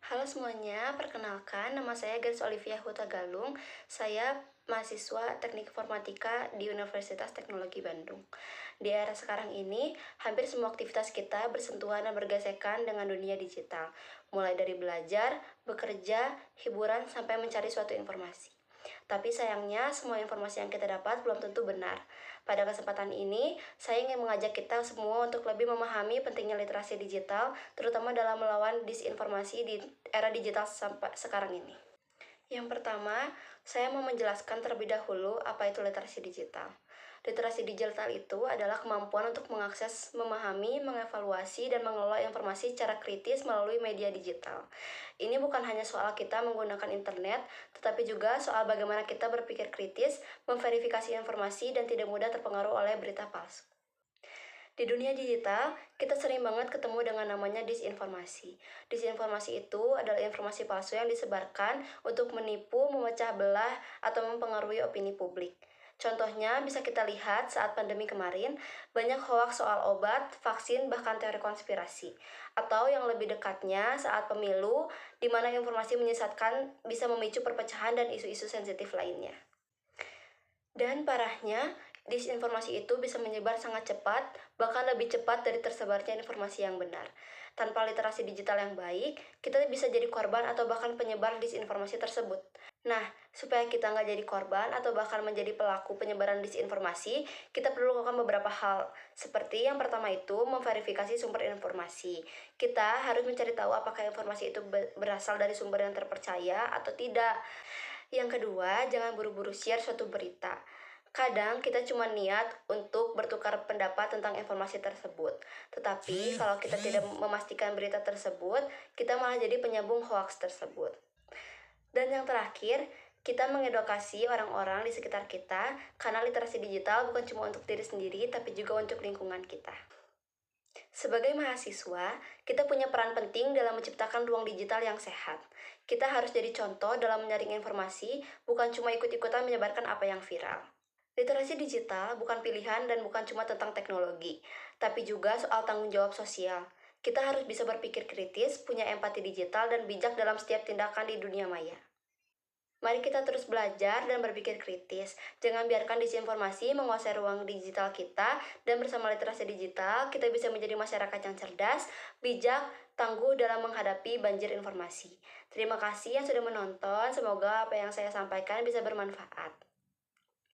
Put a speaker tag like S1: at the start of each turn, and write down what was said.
S1: Halo semuanya, perkenalkan nama saya Grace Olivia Huta Galung. Saya mahasiswa Teknik Informatika di Universitas Teknologi Bandung. Di era sekarang ini, hampir semua aktivitas kita bersentuhan dan bergesekan dengan dunia digital, mulai dari belajar, bekerja, hiburan, sampai mencari suatu informasi. Tapi sayangnya, semua informasi yang kita dapat belum tentu benar. Pada kesempatan ini, saya ingin mengajak kita semua untuk lebih memahami pentingnya literasi digital, terutama dalam melawan disinformasi di era digital sampai sekarang ini. Yang pertama, saya mau menjelaskan terlebih dahulu apa itu literasi digital. Literasi digital itu adalah kemampuan untuk mengakses, memahami, mengevaluasi, dan mengelola informasi secara kritis melalui media digital. Ini bukan hanya soal kita menggunakan internet, tetapi juga soal bagaimana kita berpikir kritis, memverifikasi informasi, dan tidak mudah terpengaruh oleh berita palsu. Di dunia digital, kita sering banget ketemu dengan namanya disinformasi. Disinformasi itu adalah informasi palsu yang disebarkan untuk menipu, memecah belah, atau mempengaruhi opini publik. Contohnya bisa kita lihat saat pandemi kemarin, banyak hoaks soal obat, vaksin, bahkan teori konspirasi. Atau yang lebih dekatnya saat pemilu, di mana informasi menyesatkan bisa memicu perpecahan dan isu-isu sensitif lainnya. Dan parahnya, disinformasi itu bisa menyebar sangat cepat, bahkan lebih cepat dari tersebarnya informasi yang benar. Tanpa literasi digital yang baik, kita bisa jadi korban atau bahkan penyebar disinformasi tersebut. Nah, supaya kita nggak jadi korban atau bahkan menjadi pelaku penyebaran disinformasi, kita perlu lakukan beberapa hal. Seperti yang pertama itu, memverifikasi sumber informasi. Kita harus mencari tahu apakah informasi itu berasal dari sumber yang terpercaya atau tidak. Yang kedua, jangan buru-buru share suatu berita. Kadang kita cuma niat untuk bertukar pendapat tentang informasi tersebut. Tetapi kalau kita tidak memastikan berita tersebut, kita malah jadi penyambung hoaks tersebut. Dan yang terakhir, kita mengedukasi orang-orang di sekitar kita, karena literasi digital bukan cuma untuk diri sendiri, tapi juga untuk lingkungan kita. Sebagai mahasiswa, kita punya peran penting dalam menciptakan ruang digital yang sehat. Kita harus jadi contoh dalam menyaring informasi, bukan cuma ikut-ikutan menyebarkan apa yang viral. Literasi digital bukan pilihan dan bukan cuma tentang teknologi, tapi juga soal tanggung jawab sosial. Kita harus bisa berpikir kritis, punya empati digital, dan bijak dalam setiap tindakan di dunia maya. Mari kita terus belajar dan berpikir kritis. Jangan biarkan disinformasi menguasai ruang digital kita, dan bersama literasi digital, kita bisa menjadi masyarakat yang cerdas, bijak, tangguh dalam menghadapi banjir informasi. Terima kasih yang sudah menonton, semoga apa yang saya sampaikan bisa bermanfaat.